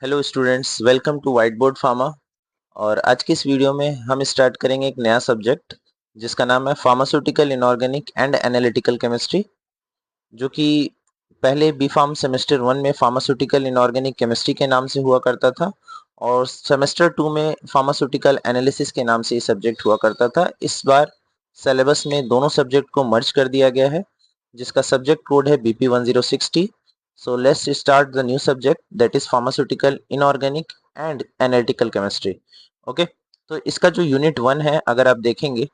Hello students, welcome to white board pharma. और आज की इस वीडियो में हम स्टार्ट करेंगे एक नया सब्जेक्ट जिसका नाम है pharmaceutical inorganic and analytical chemistry, जो कि पहले बी फार्म सेमेस्टर 1 में फार्मास्यूटिकल इनऑर्गेनिक केमिस्ट्री के नाम से हुआ करता था और सेमेस्टर 2 में फार्मास्यूटिकल एनालिसिस के नाम से ये सब्जेक्ट हुआ करता था। इस बार सिलेबस में दोनों सब्जेक्ट को मर्ज कर दिया गया है, जिसका सब्जेक्ट कोड है BP1060। So let's start the new subject, that is pharmaceutical inorganic and analytical chemistry. Okay, तो इसका जो यूनिट 1 है, अगर आप देखेंगे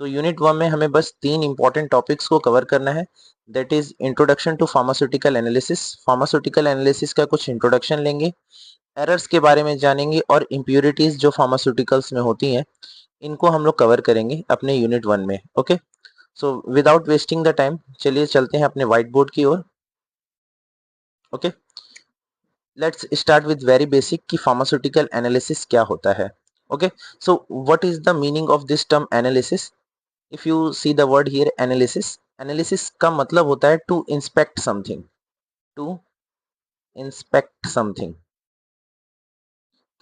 तो यूनिट 1 में हमें बस 3 इंपॉर्टेंट टॉपिक्स को कवर करना है। That is introduction to pharmaceutical analysis. Pharmaceutical analysis का कुछ इंट्रोडक्शन लेंगे, एरर्स के बारे में जानेंगे और इम्प्यूरिटीज जो फार्मास्यूटिकल्स में होती हैं इनको हम लोग कवर करेंगे अपने यूनिट 1 में। Okay, so without wasting the time चलिए चलते हैं अपने व्हाइट बोर्ड की ओर। Okay, let's start with very basic कि फार्मास्यूटिकल एनालिसिस क्या होता है। Okay, so what is the meaning of this term analysis? If you see the word here analysis, analysis का मतलब होता है to inspect something. To inspect something,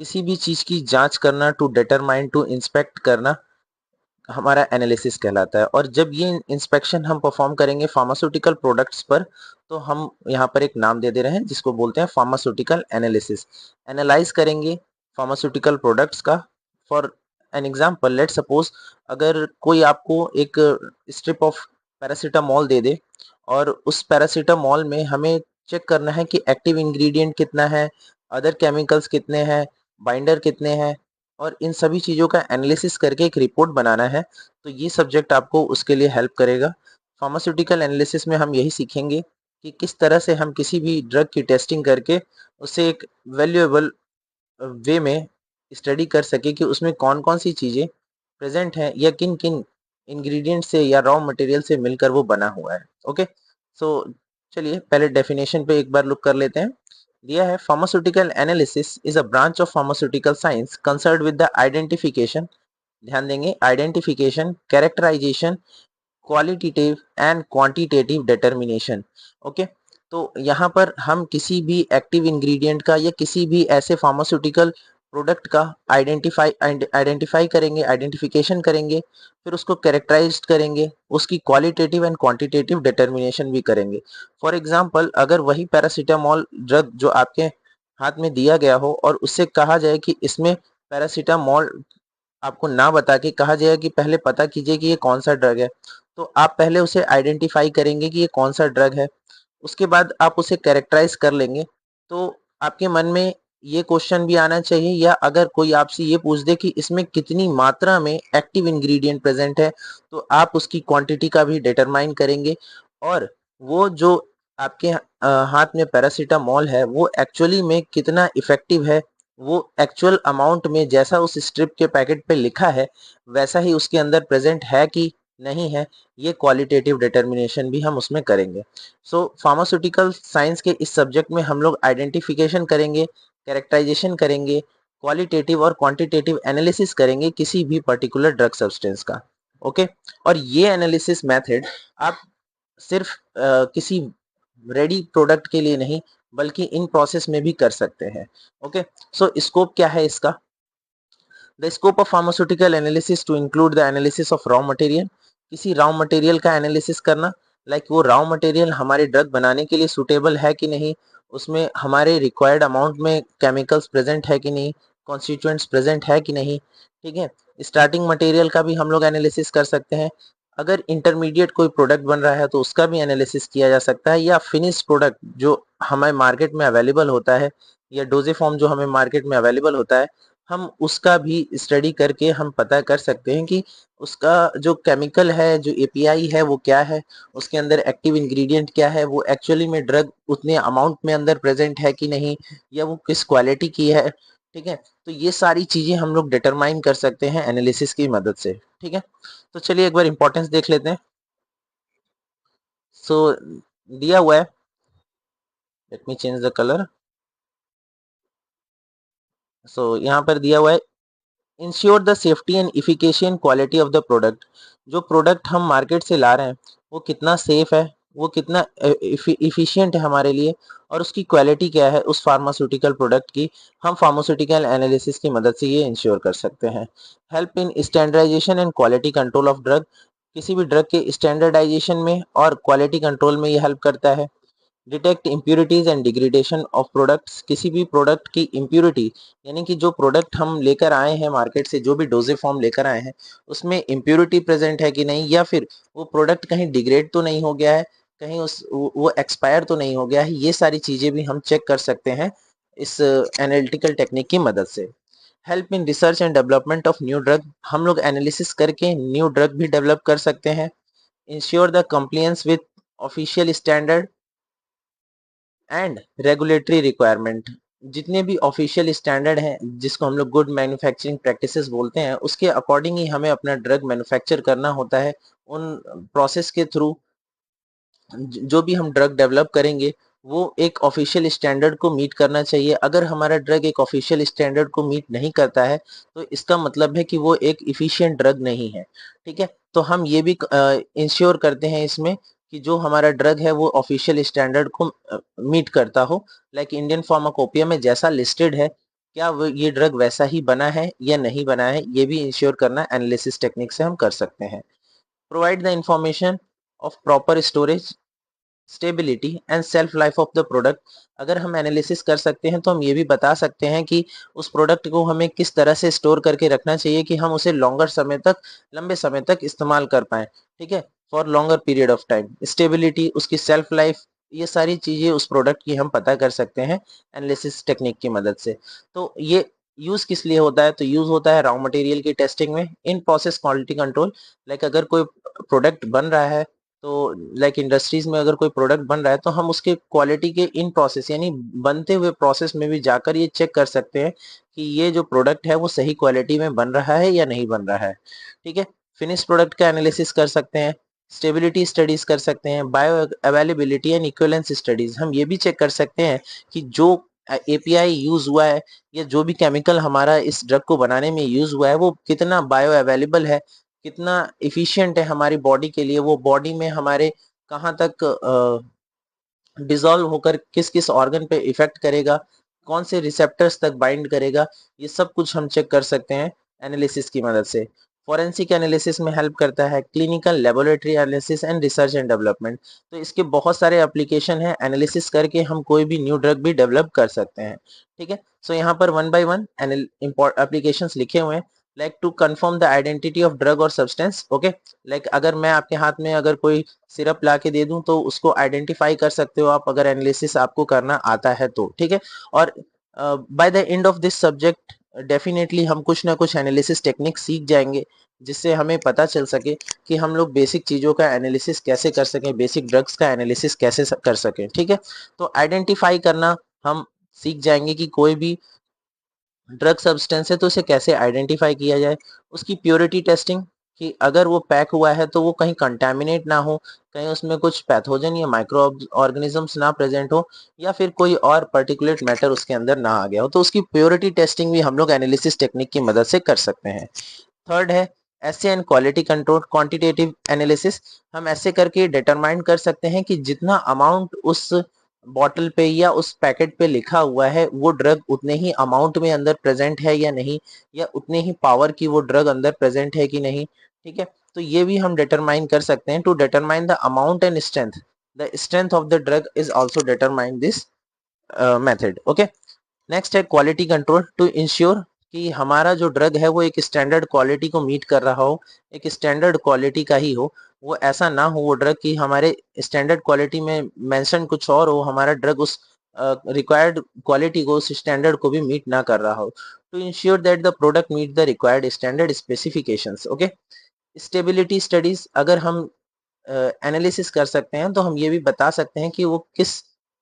किसी भी चीज की जांच करना, टू डिटरमाइन, टू इंस्पेक्ट करना हमारा एनालिसिस कहलाता है। और जब ये इंस्पेक्शन हम परफॉर्म करेंगे फार्मास्यूटिकल प्रोडक्ट्स पर, तो हम यहाँ पर एक नाम दे दे रहे हैं जिसको बोलते हैं फार्मास्यूटिकल एनालिसिस। एनालाइज करेंगे फार्मास्यूटिकल प्रोडक्ट्स का। For an example, let suppose अगर कोई आपको एक स्ट्रिप ऑफ पैरासीटामोल दे दे और उस पैरासीटामोल में हमें चेक करना है कि एक्टिव इंग्रेडिएंट कितना है, अदर केमिकल्स कितने हैं, बाइंडर कितने हैं, और इन सभी चीज़ों का एनालिसिस करके एक रिपोर्ट बनाना है, तो ये सब्जेक्ट आपको उसके लिए हेल्प करेगा। फार्मास्यूटिकल एनालिसिस में हम यही सीखेंगे कि किस तरह से हम किसी भी ड्रग की टेस्टिंग करके उसे एक वैल्यूएबल वे में स्टडी कर सके कि उसमें कौन कौन सी चीज़ें प्रेजेंट हैं या किन किन इंग्रेडिएंट से या रॉ मटेरियल से मिलकर वो बना हुआ है। ओके, सो चलिए पहले डेफिनेशन पे एक बार लुक कर लेते हैं। दिया है, pharmaceutical analysis is a branch of pharmaceutical science concerned with the identification, ध्यान देंगे, identification, characterisation, qualitative and quantitative determination. Okay, तो यहाँ पर हम किसी भी एक्टिव इंग्रेडिएंट का या किसी भी ऐसे फार्मास्यूटिकल प्रोडक्ट का आइडेंटिफाई करेंगे, आइडेंटिफिकेशन करेंगे, फिर उसको कैरेक्टराइज करेंगे, उसकी क्वालिटेटिव एंड क्वांटिटेटिव डिटर्मिनेशन भी करेंगे। फॉर एग्जांपल, अगर वही पैरासीटामोल ड्रग जो आपके हाथ में दिया गया हो और उससे कहा जाए कि इसमें पैरासीटामोल, आपको ना बता के कहा जाए कि पहले पता कीजिए कि ये कौन सा ड्रग है, तो आप पहले उसे आइडेंटिफाई करेंगे कि ये कौन सा ड्रग है। उसके बाद आप उसे कैरेक्टराइज कर लेंगे। तो आपके मन में ये क्वेश्चन भी आना चाहिए, या अगर कोई आपसे ये पूछ दे कि इसमें कितनी मात्रा में एक्टिव इंग्रेडिएंट प्रेजेंट है, तो आप उसकी क्वांटिटी का भी डिटरमाइन करेंगे। और वो जो आपके हाथ में पैरासीटामोल है वो एक्चुअली में कितना इफेक्टिव है, वो एक्चुअल अमाउंट में जैसा उस स्ट्रिप के पैकेट पे लिखा है वैसा ही उसके अंदर प्रेजेंट है कि नहीं है, ये क्वालिटेटिव डिटर्मिनेशन भी हम उसमें करेंगे। सो फार्मास्यूटिकल साइंस के इस सब्जेक्ट में हम लोग आइडेंटिफिकेशन करेंगे, कैरेक्टराइजेशन करेंगे, क्वालिटेटिव और क्वांटिटेटिव एनालिसिस करेंगे किसी भी पर्टिकुलर ड्रग सब्सटेंस का। ओके, और ये एनालिसिस मेथड आप सिर्फ किसी रेडी प्रोडक्ट के लिए नहीं बल्कि इन प्रोसेस में भी कर सकते हैं। ओके, सो स्कोप क्या है इसका? The scope of pharmaceutical analysis to include the analysis of raw material, किसी रॉ मटेरियल का एनालिसिस करना, लाइक वो रॉ मटेरियल हमारे ड्रग बनाने के लिए सुटेबल है कि नहीं, उसमें हमारे रिक्वायर्ड अमाउंट में केमिकल्स प्रेजेंट है कि नहीं, कॉन्स्टिट्यूएंट्स प्रेजेंट है कि नहीं। ठीक है, स्टार्टिंग मटेरियल का भी हम लोग एनालिसिस कर सकते हैं। अगर इंटरमीडिएट कोई प्रोडक्ट बन रहा है तो उसका भी एनालिसिस किया जा सकता है, या फिनिश प्रोडक्ट जो हमें मार्केट में अवेलेबल होता है, या डोजे फॉर्म जो हमें मार्केट में अवेलेबल होता है, हम उसका भी स्टडी करके हम पता कर सकते हैं कि उसका जो केमिकल है, जो एपीआई है वो क्या है, उसके अंदर एक्टिव इंग्रेडिएंट क्या है, वो एक्चुअली में ड्रग उतने अमाउंट में अंदर प्रेजेंट है कि नहीं, या वो किस क्वालिटी की है। ठीक है, तो ये सारी चीजें हम लोग डिटरमाइन कर सकते हैं एनालिसिस की मदद से। ठीक है, तो चलिए एक बार इंपॉर्टेंस देख लेते हैं। सो दिया हुआ है, let me change the colour. So यहाँ पर दिया हुआ है, ensure the safety and efficacious quality of the product. जो प्रोडक्ट हम मार्केट से ला रहे हैं वो कितना सेफ है, वो कितना इफिशिएंट है हमारे लिए, और उसकी क्वालिटी क्या है उस फार्मास्यूटिकल प्रोडक्ट की, हम फार्मास्यूटिकल एनालिसिस की मदद से ये इंश्योर कर सकते हैं। Help in standardisation and quality control of drug, किसी भी ड्रग के स्टैंडर्डाइजेशन में और क्वालिटी कंट्रोल में ये हेल्प करता है। Detect impurities and degradation of products, किसी भी प्रोडक्ट की इम्प्यूरिटी, यानी कि जो प्रोडक्ट हम लेकर आए हैं मार्केट से, जो भी डोजे फॉर्म लेकर आए हैं, उसमें इम्प्यूरिटी प्रेजेंट है कि नहीं, या फिर वो प्रोडक्ट कहीं डिग्रेड तो नहीं हो गया है, कहीं वो एक्सपायर तो नहीं हो गया है, ये सारी चीजें भी हम चेक कर सकते हैं इस एनालिटिकल टेक्निक की मदद से। Help in research and development of new drug, हम लोग एनालिसिस करके न्यू ड्रग भी डेवलप कर सकते हैं। Ensure the compliance with official standard and regulatory requirement, जितने भी ऑफिशियल स्टैंडर्ड हैं जिसको हम लोग गुड मैन्युफैक्चरिंग प्रैक्टिसेस बोलते हैं, उसके अकॉर्डिंग ही हमें अपना ड्रग मैन्युफैक्चर करना होता है। उन प्रोसेस के थ्रू जो भी हम ड्रग डेवलप करेंगे वो एक ऑफिशियल स्टैंडर्ड को मीट करना चाहिए। अगर हमारा ड्रग एक ऑफिशियल स्टैंडर्ड को मीट नहीं करता है तो इसका मतलब है कि वो एक इफिशिएंट ड्रग नहीं है। ठीक है, तो हम ये भी इंश्योर करते हैं इसमें कि जो हमारा ड्रग है वो ऑफिशियल स्टैंडर्ड को मीट करता हो। लाइक इंडियन फार्माकोपिया में जैसा लिस्टेड है, क्या वो ये ड्रग वैसा ही बना है या नहीं बना है, ये भी इंश्योर करना एनालिसिस टेक्निक से हम कर सकते हैं। Provide the information of proper storage, stability and self life of the product, अगर हम एनालिसिस कर सकते हैं तो हम ये भी बता सकते हैं कि उस प्रोडक्ट को हमें किस तरह से स्टोर करके रखना चाहिए कि हम उसे लॉन्गर समय तक, लंबे समय तक इस्तेमाल कर पाएं। ठीक है, for longer period of time, stability, उसकी सेल्फ लाइफ, ये सारी चीजें उस प्रोडक्ट की हम पता कर सकते हैं एनालिसिस टेक्निक की मदद से। तो ये यूज किस लिए होता है, तो यूज होता है रॉ मटेरियल की टेस्टिंग में, in process quality control. Like अगर कोई प्रोडक्ट बन रहा है, तो लाइक इंडस्ट्रीज में अगर कोई प्रोडक्ट बन रहा है तो हम उसके क्वालिटी के इन प्रोसेस यानी बनते हुए प्रोसेस में भी जाकर ये चेक कर सकते हैं कि ये जो प्रोडक्ट है वो सही क्वालिटी में बन रहा है या नहीं बन रहा है। ठीक है, फिनिश प्रोडक्ट का एनालिसिस कर सकते हैं, स्टेबिलिटी स्टडीज कर सकते हैं, bio availability and equivalence studies, हम ये भी चेक कर सकते हैं कि जो एपीआई यूज हुआ है या जो भी केमिकल हमारा इस ड्रग को बनाने में यूज हुआ है वो कितना बायो अवेलेबल है, कितना इफिशिएंट है हमारी बॉडी के लिए, वो बॉडी में हमारे कहाँ तक डिसॉल्व होकर किस किस ऑर्गन पे इफेक्ट करेगा, कौन से रिसेप्टर्स तक बाइंड करेगा, ये सब कुछ हम चेक कर सकते हैं एनालिसिस की मदद से। फॉरेंसिक एनालिसिस में हेल्प करता है clinical laboratory analysis and research and development, तो इसके बहुत सारे एप्लीकेशन हैं, एनालिसिस करके हम कोई भी न्यू ड्रग भी डेवलप कर सकते हैं। ठीक है, सो यहाँ पर वन बाय वन एप्लीकेशंस लिखे हुए हैं। Like to confirm the identity of drug और सब्सटेंस, ओके, लाइक अगर मैं आपके हाथ में अगर कोई सिरप ला के दे दूं तो उसको आइडेंटिफाई कर सकते हो आप, अगर एनालिसिस आपको करना आता है तो। ठीक है, और by the end of this subject definitely हम कुछ ना कुछ एनालिसिस टेक्निक सीख जाएंगे, जिससे हमें पता चल सके कि हम लोग बेसिक चीज़ों का एनालिसिस कैसे कर सकें, बेसिक ड्रग्स का एनालिसिस कैसे कर सकें। ठीक है, तो आइडेंटिफाई करना हम सीख जाएंगे कि कोई भी ड्रग सब्सटेंस है तो उसे कैसे आइडेंटिफाई किया जाए, उसकी प्योरिटी टेस्टिंग, कि अगर वो पैक हुआ है तो वो कहीं कंटेमिनेट ना हो, कहीं उसमें कुछ पैथोजन या माइक्रो ऑर्गेनिजम्स ना प्रेजेंट हो, या फिर कोई और पर्टिकुलेट मैटर उसके अंदर ना आ गया हो, तो उसकी प्योरिटी टेस्टिंग भी हम लोग एनालिसिस टेक्निक की मदद से कर सकते हैं। थर्ड है ऐसे and quality control quantitative analysis, हम ऐसे करके डिटरमाइन कर सकते हैं कि जितना अमाउंट उस बॉटल पे या उस पैकेट पे लिखा हुआ है वो ड्रग उतने ही अमाउंट में अंदर प्रेजेंट है या नहीं, या उतने ही पावर की वो ड्रग अंदर प्रेजेंट है कि नहीं। ठीक है, तो ये भी हम डिटरमाइन कर सकते हैं। To determine the amount and strength, the strength of the drug is also determine this method. Okay, next है क्वालिटी कंट्रोल, टू इंश्योर कि हमारा जो ड्रग है वो एक स्टैंडर्ड क्वालिटी को मीट कर रहा हो, एक स्टैंडर्ड क्वालिटी का ही हो, वो ऐसा ना हो वो ड्रग की हमारे स्टैंडर्ड क्वालिटी में मेंशन कुछ और हो, हमारा ड्रग उस रिक्वायर्ड क्वालिटी को, उस स्टैंडर्ड को भी मीट ना कर रहा हो। To ensure that the product meet the required standard specifications. Okay, stability studies, अगर हम एनालिसिस कर सकते हैं तो हम ये भी बता सकते हैं कि वो किस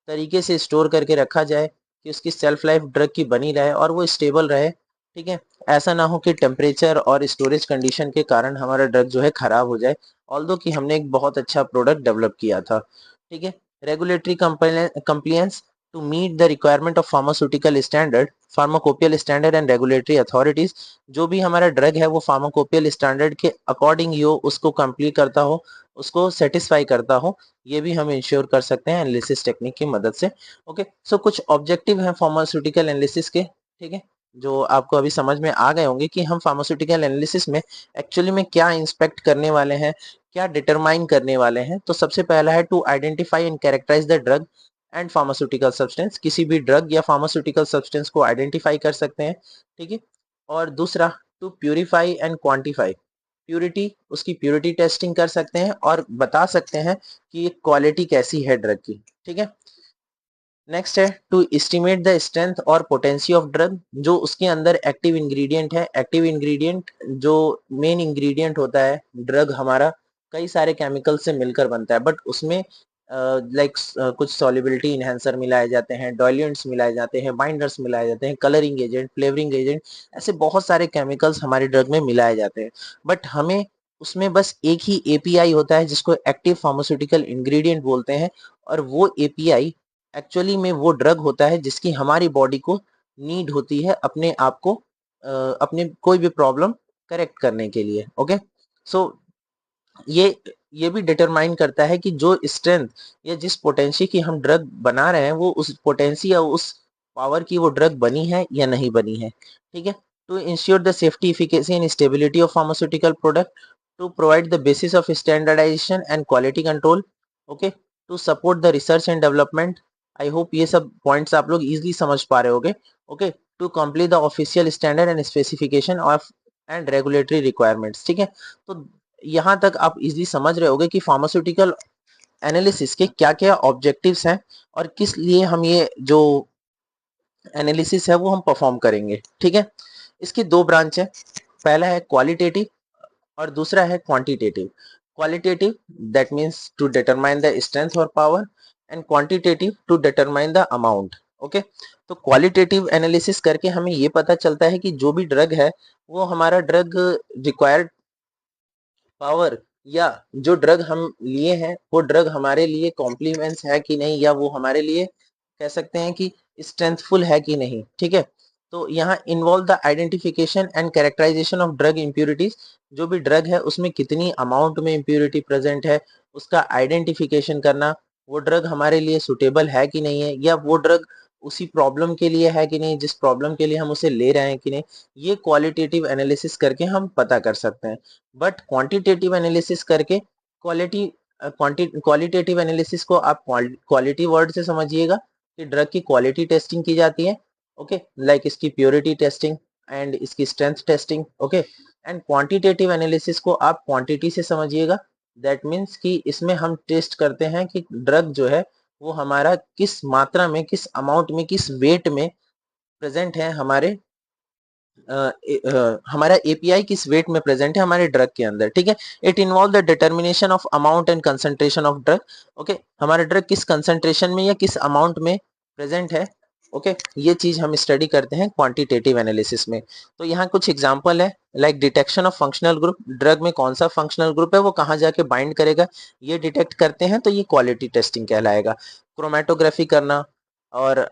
तरीके से स्टोर करके रखा जाए कि उसकी सेल्फ लाइफ ड्रग की बनी रहे और वो स्टेबल रहे। ठीक है, ऐसा ना हो कि टेम्परेचर और स्टोरेज कंडीशन के कारण हमारा ड्रग जो है खराब हो जाए, ऑल्दो कि हमने एक बहुत अच्छा प्रोडक्ट डेवलप किया था। ठीक है, regulatory compliance, to meet the requirement of pharmaceutical standard, pharmacopeial standard and regulatory authorities, जो भी हमारा ड्रग है वो फार्माकोपियल स्टैंडर्ड के अकॉर्डिंग ही हो, उसको कंप्लीट करता हो, उसको सेटिस्फाई करता हो, ये भी हम इंश्योर कर सकते हैं एनालिसिस टेक्निक की मदद से। ओके, सो कुछ ऑब्जेक्टिव हैं फार्मास्यूटिकल एनालिसिस के, ठीक है, जो आपको अभी समझ में आ गए होंगे कि हम फार्मास्यूटिकल एनालिसिस में एक्चुअली में क्या इंस्पेक्ट करने वाले हैं, क्या डिटरमाइन करने वाले हैं। तो सबसे पहला है to identify and characterize the drug and pharmaceutical substance, किसी भी ड्रग या फार्मास्यूटिकल सब्सटेंस को आइडेंटिफाई कर सकते हैं, ठीक है। और दूसरा to purify and quantify, purity, उसकी प्यूरिटी टेस्टिंग कर सकते हैं और बता सकते हैं कि ये क्वालिटी कैसी है ड्रग की, ठीक है। नेक्स्ट है टू एस्टिमेट द स्ट्रेंथ और पोटेंसी ऑफ ड्रग, जो उसके अंदर एक्टिव इंग्रेडिएंट है। एक्टिव इंग्रेडिएंट जो मेन इंग्रेडिएंट होता है, ड्रग हमारा कई सारे केमिकल से मिलकर बनता है, बट उसमें कुछ सॉल्युबिलिटी इनहेंसर मिलाए जाते हैं, डॉयलेंट्स मिलाए जाते हैं, बाइंडर्स मिलाए जाते हैं, कलरिंग एजेंट, फ्लेवरिंग एजेंट, ऐसे बहुत सारे केमिकल्स हमारे ड्रग में मिलाए जाते हैं। बट हमें उसमें बस एक ही एपीआई होता है जिसको एक्टिव फार्मास्यूटिकल इंग्रेडिएंट बोलते हैं, और वो एपीआई एक्चुअली में वो ड्रग होता है जिसकी हमारी बॉडी को नीड होती है अपने आप को अपने कोई भी प्रॉब्लम करेक्ट करने के लिए। ओके, सो ये ये भी डिटरमाइन करता है कि जो स्ट्रेंथ या जिस पोटेंसी की हम ड्रग बना रहे हैं वो उस पोटेंसी या उस पावर की वो ड्रग बनी है या नहीं बनी है, ठीक है। To ensure the safety, efficacy and stability of pharmaceutical product, to provide the basis of standardization and quality control, okay, to support the research and development. I hope ये सब पॉइंट्स आप लोग इजिली समझ पा रहे होगे। Okay, to complete the official standard and specification of and regulatory requirements, ठीक है। तो यहाँ तक आप इजीली समझ रहे होगे कि फार्मास्यूटिकल एनालिसिस के क्या क्या ऑब्जेक्टिव्स हैं और किस लिए हम ये जो एनालिसिस है वो हम परफॉर्म करेंगे, ठीक है। इसकी दो ब्रांच है, पहला है क्वालिटेटिव और दूसरा है quantitative. Qualitative that means to determine the strength और power, and quantitative to determine the amount. Okay, तो क्वालिटेटिव एनालिसिस करके हमें ये पता चलता है कि जो भी ड्रग है वो हमारा ड्रग रिक्वायर्ड पावर या जो ड्रग हम लिए हैं वो ड्रग हमारे लिए कॉम्प्लीमेंट्स है कि नहीं, या वो हमारे लिए कह सकते हैं कि स्ट्रेंथफुल है कि नहीं, ठीक है। तो यहाँ involve the identification and characterization of drug impurities, जो भी ड्रग है उसमें कितनी अमाउंट में इम्प्यूरिटी प्रेजेंट है उसका आइडेंटिफिकेशन करना, वो ड्रग हमारे लिए सुटेबल है कि नहीं है, या वो ड्रग उसी प्रॉब्लम के लिए है कि नहीं जिस प्रॉब्लम के लिए हम उसे ले रहे हैं कि नहीं, ये क्वालिटेटिव एनालिसिस करके हम पता कर सकते हैं। बट क्वांटिटेटिव एनालिसिस करके क्वालिटी क्वालिटेटिव एनालिसिस को आप क्वालिटी वर्ड से समझिएगा कि ड्रग की क्वालिटी टेस्टिंग की जाती है, ओके, लाइक इसकी प्योरिटी टेस्टिंग एंड इसकी strength testing, okay. And quantitative analysis को आप क्वांटिटी से समझिएगा, दैट मीन्स कि इसमें हम टेस्ट करते हैं कि ड्रग जो है वो हमारा किस मात्रा में, किस अमाउंट में, किस वेट में प्रेजेंट है हमारा एपीआई किस वेट में प्रेजेंट है हमारे ड्रग के अंदर, ठीक है। It involve the determination of amount and concentration of drug, okay, हमारा ड्रग किस कंसंट्रेशन में या किस अमाउंट में प्रेजेंट है, ओके, ये चीज हम स्टडी करते हैं क्वांटिटेटिव एनालिसिस में। तो यहाँ कुछ एग्जांपल है, like detection of functional group, drug में कौन सा फंक्शनल ग्रुप है वो कहाँ जाके बाइंड करेगा ये डिटेक्ट करते हैं, तो ये क्वालिटी टेस्टिंग कहलाएगा। क्रोमेटोग्राफी करना और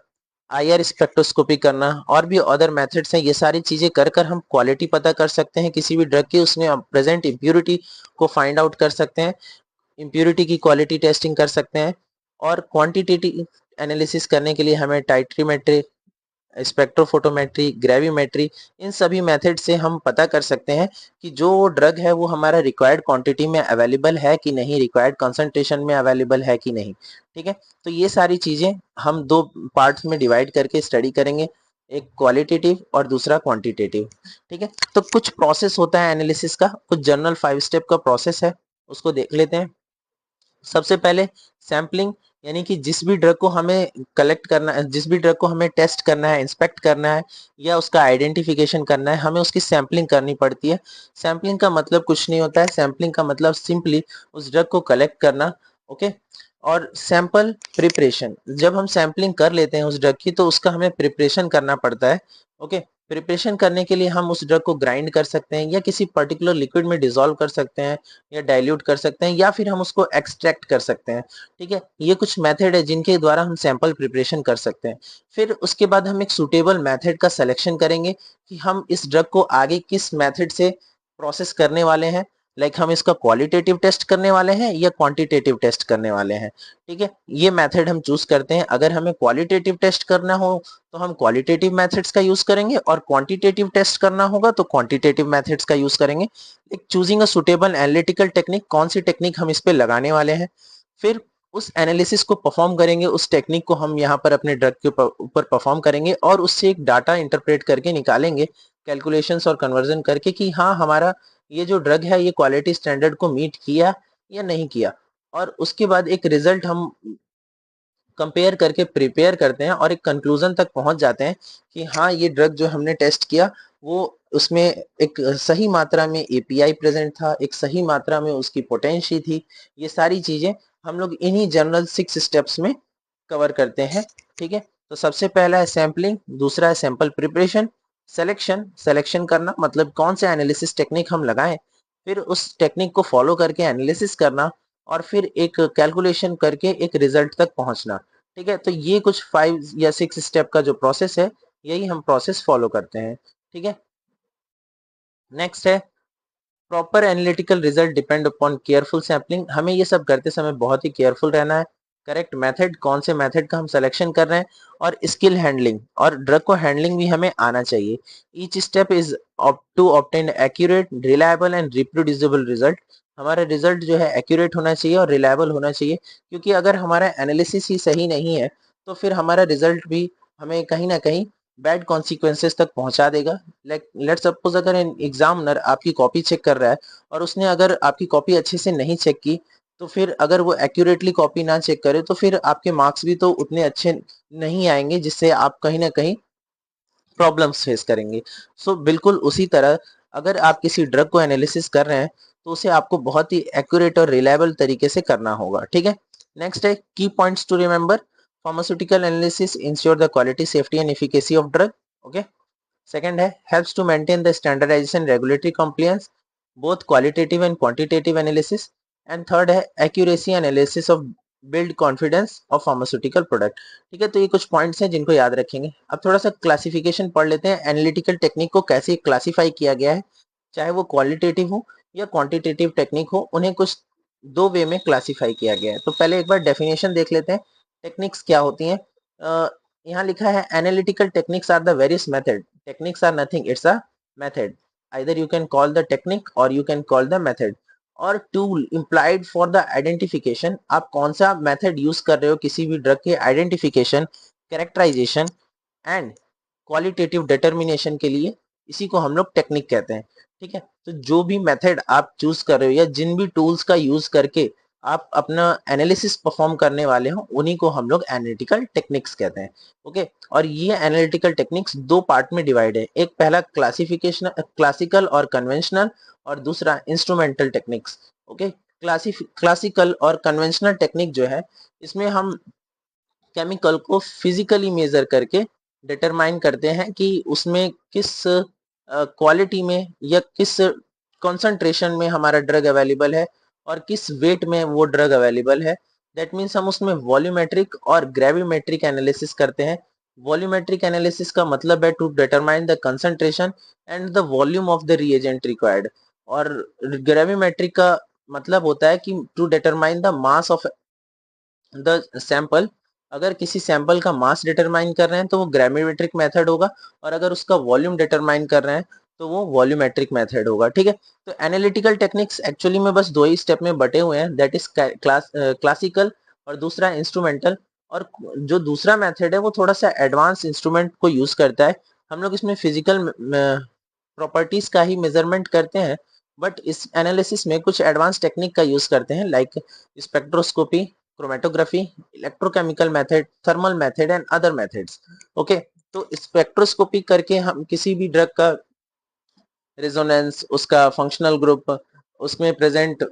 आईआर स्पेक्ट्रोस्कोपी करना और भी अदर मेथड्स हैं, ये सारी चीजें कर कर हम क्वालिटी पता कर सकते हैं किसी भी ड्रग की, उसमें प्रेजेंट इम्प्यूरिटी को फाइंड आउट कर सकते हैं, इम्प्यूरिटी की क्वालिटी टेस्टिंग कर सकते हैं। और क्वांटिटेटिव एनालिसिस करने के लिए हमें टाइट्रीमेट्री, स्पेक्ट्रोफोटोमेट्री, ग्रेविमेट्री, इन सभी मेथड से हम पता कर सकते हैं कि जो ड्रग है वो हमारा रिक्वायर्ड क्वांटिटी में अवेलेबल है कि नहीं, रिक्वायर्ड कंसंट्रेशन में अवेलेबल है कि नहीं, ठीक है। तो ये सारी चीजें हम दो पार्ट्स में डिवाइड करके स्टडी करेंगे, एक क्वालिटेटिव और दूसरा क्वांटिटेटिव, ठीक है। तो कुछ प्रोसेस होता है एनालिसिस का, कुछ जनरल 5 स्टेप का प्रोसेस है, उसको देख लेते हैं। सबसे पहले सैम्पलिंग, यानी कि जिस भी ड्रग को हमें कलेक्ट करना है, जिस भी ड्रग को हमें टेस्ट करना है, इंस्पेक्ट करना है या उसका आइडेंटिफिकेशन करना है, हमें उसकी सैम्पलिंग करनी पड़ती है। सैम्पलिंग का मतलब कुछ नहीं होता है, सैम्पलिंग का मतलब सिंपली उस ड्रग को कलेक्ट करना, ओके। और सैंपल प्रिपरेशन, जब हम सैम्पलिंग कर लेते हैं उस ड्रग की तो उसका हमें प्रिपरेशन करना पड़ता है, ओके। प्रिपरेशन करने के लिए हम उस ड्रग को ग्राइंड कर सकते हैं या किसी पर्टिकुलर लिक्विड में डिसॉल्व कर सकते हैं या डाइल्यूट कर सकते हैं या फिर हम उसको एक्सट्रैक्ट कर सकते हैं, ठीक है। ये कुछ मेथड है जिनके द्वारा हम सैंपल प्रिपरेशन कर सकते हैं। फिर उसके बाद हम एक सुटेबल मेथड का सिलेक्शन करेंगे कि हम इस ड्रग को आगे किस मेथड से प्रोसेस करने वाले हैं, लाइक हम इसका क्वालिटेटिव टेस्ट करने वाले हैं या क्वांटिटेटिव टेस्ट करने वाले हैं। ठीक है, ये मेथड हम चूज करते हैं। अगर हमें क्वालिटेटिव टेस्ट करना हो तो हम क्वालिटेटिव मेथड्स का यूज करेंगे, और क्वांटिटेटिव टेस्ट करना होगा तो क्वांटिटेटिव मेथड्स का यूज करेंगे। एक choosing a suitable analytical technique, कौन सी टेक्निक हम इस पे लगाने वाले हैं, फिर उस एनालिसिस को परफॉर्म करेंगे, उस टेक्निक को हम यहाँ पर अपने ड्रग के ऊपर परफॉर्म करेंगे और उससे एक डाटा इंटरप्रेट करके निकालेंगे, कैलकुलेशंस और कन्वर्जन करके, कि हाँ हमारा ये जो ड्रग है ये क्वालिटी स्टैंडर्ड को मीट किया या नहीं किया। और उसके बाद एक रिजल्ट हम कंपेयर करके प्रिपेयर करते हैं और एक कंक्लूजन तक पहुंच जाते हैं कि हाँ ये ड्रग जो हमने टेस्ट किया वो उसमें एक सही मात्रा में एपीआई प्रेजेंट था, एक सही मात्रा में उसकी पोटेंशियल थी। ये सारी चीजें हम लोग इन्हीं जनरल 6 स्टेप्स में कवर करते हैं। ठीक है, तो सबसे पहला है सैम्पलिंग, दूसरा है सैंपल प्रिपरेशन, सिलेक्शन करना मतलब कौन से एनालिसिस टेक्निक हम लगाएं, फिर उस टेक्निक को फॉलो करके एनालिसिस करना, और फिर एक कैलकुलेशन करके एक रिजल्ट तक पहुंचना। ठीक है, तो ये कुछ 5 या 6 स्टेप का जो प्रोसेस है, यही हम प्रोसेस फॉलो करते हैं। ठीक है, नेक्स्ट है proper analytical result depend upon careful sampling. हमें ये सब करते समय बहुत ही केयरफुल रहना है। करेक्ट मेथड, कौन से मेथड का हम सिलेक्शन कर रहे हैं, और स्किल हैंडलिंग, और ड्रग को हैंडलिंग भी हमें आना चाहिए। Each step is to obtain accurate, reliable and reproducible result. हमारा रिजल्ट जो है एक्यूरेट होना चाहिए और रिलायबल होना चाहिए, क्योंकि अगर हमारा एनालिसिस ही सही नहीं है तो फिर हमारा रिजल्ट भी हमें कहीं ना कहीं बैड कॉन्सिक्वेंसेस तक पहुंचा देगा। लाइक लेट्स सपोज अगर एग्जामिनर आपकी कॉपी चेक कर रहा है और उसने अगर आपकी कॉपी अच्छे से नहीं चेक की, तो फिर अगर वो एक्यूरेटली कॉपी ना चेक करे तो फिर आपके मार्क्स भी तो उतने अच्छे नहीं आएंगे, जिससे आप कहीं ना कहीं प्रॉब्लम्स फेस करेंगे। सो बिल्कुल उसी तरह अगर आप किसी ड्रग को एनालिसिस कर रहे हैं तो उसे आपको बहुत ही एक्यूरेट और रिलायबल तरीके से करना होगा। ठीक है, नेक्स्ट है key points to remember. Pharmaceutical analysis ensure the quality, safety and efficacy of drug. Okay, second है helps to maintain the standardization regulatory compliance, both qualitative and quantitative analysis. And third है accuracy analysis of build confidence of pharmaceutical product। ठीक है, तो ये कुछ points हैं जिनको याद रखेंगे। अब थोड़ा सा क्लासिफिकेशन पढ़ लेते हैं, एनालिटिकल टेक्निक को कैसे क्लासिफाई किया गया है, चाहे वो क्वालिटेटिव हो या क्वांटिटेटिव टेक्निक हो, उन्हें कुछ दो वे में क्लासिफाई किया गया है। तो पहले एक बार डेफिनेशन देख लेते हैं, टेक्निक्स क्या होती हैं। यहाँ लिखा है analytical techniques are the various method, techniques are nothing, it's a method, either you can call the technique or you can call the method, और tool implied for the identification, आप कौन सा मेथड यूज कर रहे हो किसी भी drug के identification, characterization and qualitative determination के लिए, इसी को हम लोग टेक्निक कहते हैं। ठीक है, तो जो भी मेथड आप चूज कर रहे हो या जिन भी टूल्स का यूज करके आप अपना एनालिसिस परफॉर्म करने वाले हो, उन्हीं को हम लोग एनालिटिकल टेक्निक्स कहते हैं। ओके, और ये एनालिटिकल टेक्निक्स दो पार्ट में डिवाइड है, एक पहला क्लासिफिकेशन क्लासिकल और कन्वेंशनल, और दूसरा इंस्ट्रूमेंटल टेक्निक्स। ओके, क्लासिकल और कन्वेंशनल टेक्निक जो है, इसमें हम केमिकल को फिजिकली मेजर करके डिटरमाइन करते हैं कि उसमें किस क्वालिटी में या किस कॉन्सेंट्रेशन में हमारा ड्रग अवेलेबल है और किस वेट में वो ड्रग अवेलेबल है। दैट मीन्स हम उसमें वॉल्यूमेट्रिक और ग्रेविमेट्रिक एनालिसिस करते हैं। वॉल्यूमेट्रिक एनालिसिस का मतलब है to determine the concentration and the volume of the reagent required, और ग्रेविमेट्रिक का मतलब होता है कि to determine the mass of the sample. अगर किसी सैंपल का मास डिटरमाइन कर रहे हैं तो वो ग्रेविमेट्रिक मेथड होगा, और अगर उसका वॉल्यूम डिटरमाइन कर रहे हैं तो वो वॉल्यूमेट्रिक मेथड होगा। ठीक है, तो एनालिटिकल टेक्निक्स एक्चुअली में बस दो ही स्टेप में बटे हुए हैं, दैट इज क्लासिकल और दूसरा इंस्ट्रूमेंटल। और जो दूसरा मेथड है वो थोड़ा सा एडवांस इंस्ट्रूमेंट को यूज करता है। हम लोग इसमें फिजिकल प्रॉपर्टीज का ही मेजरमेंट करते हैं, बट इस एनालिसिस में कुछ एडवांस टेक्निक का यूज करते हैं, like spectroscopy, chromatography, electrochemical method, thermal method and other methods. Okay, तो स्पेक्ट्रोस्कोपी करके हम किसी भी ड्रग का रेजोनेंस, उसका फंक्शनल ग्रुप, उसमें प्रेजेंट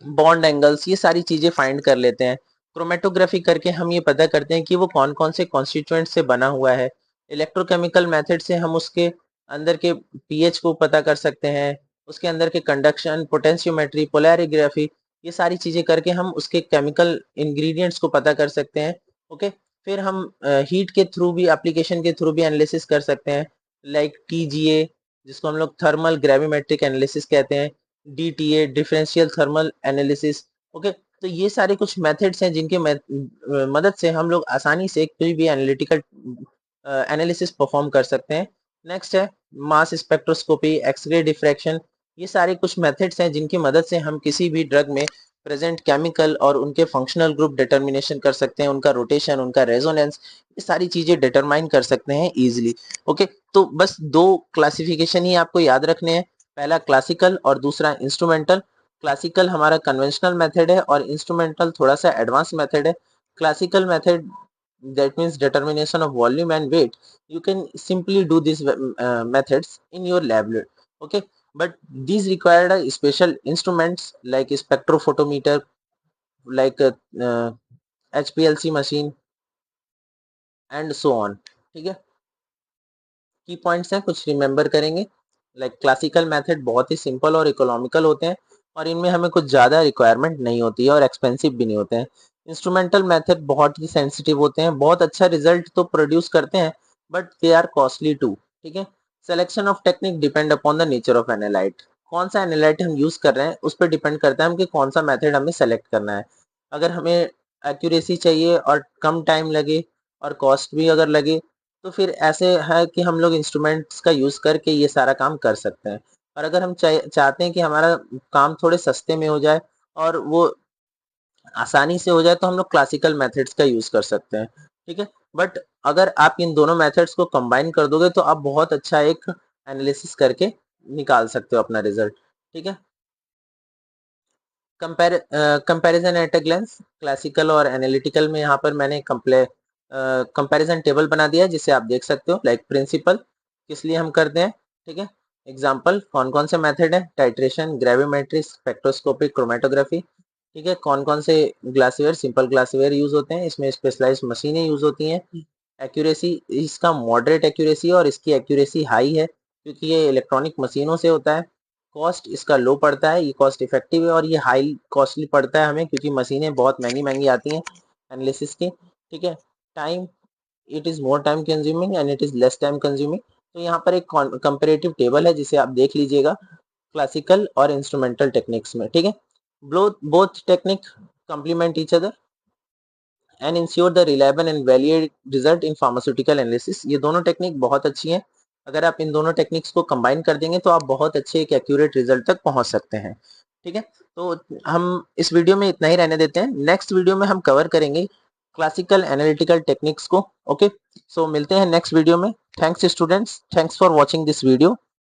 बॉन्ड एंगल्स, ये सारी चीजें फाइंड कर लेते हैं। क्रोमेटोग्राफी करके हम ये पता करते हैं कि वो कौन कौन से कॉन्स्टिट्यूएंट से बना हुआ है। इलेक्ट्रोकेमिकल मेथड से हम उसके अंदर के पीएच को पता कर सकते हैं, उसके अंदर के कंडक्शन, पोटेंशियोमेट्री, पोलैरिग्राफी, ये सारी चीजें करके हम उसके केमिकल इंग्रेडिएंट्स को पता कर सकते हैं। ओके, फिर हम हीट के थ्रू भी, एप्लीकेशन के थ्रू भी एनालिसिस कर सकते हैं, लाइक टीजीए, जिसको हम लोग थर्मल ग्रेविमेट्रिक एनालिसिस कहते हैं, DTA, differential thermal analysis. Okay, तो ये सारे कुछ मेथड्स हैं जिनके मदद से हम लोग आसानी से कोई भी एनालिटिकल एनालिसिस परफॉर्म कर सकते हैं। नेक्स्ट है मास स्पेक्ट्रोस्कोपी, एक्सरे डिफ्रैक्शन। ये सारे कुछ मेथड्स हैं जिनकी मदद से हम किसी भी ड्रग में प्रेजेंट केमिकल और उनके फंक्शनल ग्रुप डिटर्मिनेशन कर सकते हैं, उनका रोटेशन, उनका रेजोनेंस, ये सारी चीजें डिटरमाइन कर सकते हैं इजीली। ओके, तो बस दो क्लासिफिकेशन ही आपको याद रखने हैं, पहला क्लासिकल और दूसरा इंस्ट्रूमेंटल। क्लासिकल हमारा कन्वेंशनल मेथड है और इंस्ट्रूमेंटल थोड़ा सा एडवांस मेथड है। Classical method, that means determination of volume and weight, you can simply do these methods in your lab. Okay, but these required special instruments like spectrophotometer, like HPLC machine and so on. ठीक है, key points हैं कुछ remember करेंगे। Like classical method बहुत ही simple और economical होते हैं और इनमें हमें कुछ ज़्यादा रिक्वायरमेंट नहीं होती है और एक्सपेंसिव भी नहीं होते हैं। इंस्ट्रूमेंटल मेथड बहुत ही सेंसिटिव होते हैं, बहुत अच्छा रिजल्ट तो प्रोड्यूस करते हैं but they are costly too. ठीक है, selection of technique depend upon the nature of analyte. कौन सा एनालाइट हम यूज़ कर रहे हैं उस पर डिपेंड करता है हम कि कौन सा मेथड हमें सेलेक्ट करना है। अगर हमें एक्यूरेसी चाहिए और कम टाइम लगे और कॉस्ट भी अगर लगे तो फिर ऐसे है कि हम लोग इंस्ट्रूमेंट्स का यूज़ करके ये सारा काम कर सकते हैं। और अगर हम चाहते हैं कि हमारा काम थोड़े सस्ते में हो जाए और वो आसानी से हो जाए तो हम लोग क्लासिकल मेथड्स का यूज़ कर सकते हैं। ठीक है, बट अगर आप इन दोनों मेथड्स को कंबाइन कर दोगे तो आप बहुत अच्छा एक एनालिसिस करके निकाल सकते हो अपना रिजल्ट। ठीक है, comparison at a glens, classical और एनालिटिकल में यहाँ पर मैंने कंपैरिजन टेबल बना दिया है जिसे आप देख सकते हो। लाइक प्रिंसिपल किस लिए हम करते हैं, ठीक है, एग्जांपल कौन कौन से मेथड है, टाइट्रेशन, ग्रेविमेट्री, स्पेक्ट्रोस्कोपी, क्रोमेटोग्राफी। ठीक है, कौन कौन से ग्लासवेयर, सिंपल ग्लासवेयर यूज होते हैं, इसमें स्पेशलाइज्ड मशीनें यूज होती हैं। एक्यूरेसी, इसका मॉडरेट एक्यूरेसी और इसकी एक्यूरेसी हाई है क्योंकि ये इलेक्ट्रॉनिक मशीनों से होता है। कॉस्ट इसका लो पड़ता है, ये कॉस्ट इफेक्टिव है और ये हाई कॉस्टली पड़ता है हमें क्योंकि मशीनें बहुत महंगी महंगी आती हैं एनालिसिस की। ठीक है, time, it is more time consuming and it is less time consuming. तो यहाँ पर एक कंपेरेटिव टेबल है जिसे आप देख लीजिएगा क्लासिकल और इंस्ट्रूमेंटल टेक्निक्स में। ठीक है, both technique complement each other and ensure the reliable and valid result in pharmaceutical analysis. ये दोनों टेक्निक बहुत अच्छी हैं, अगर आप इन दोनों टेक्निक्स को कंबाइन कर देंगे तो आप बहुत अच्छे एक एक्यूरेट रिजल्ट तक पहुंच सकते हैं। ठीक है, तो हम इस वीडियो में इतना ही रहने देते हैं, नेक्स्ट वीडियो में हम कवर करेंगे क्लासिकल एनालिटिकल टेक्निक्स को। ओके, सो मिलते हैं नेक्स्ट वीडियो में। Thanks students, thanks for watching this video.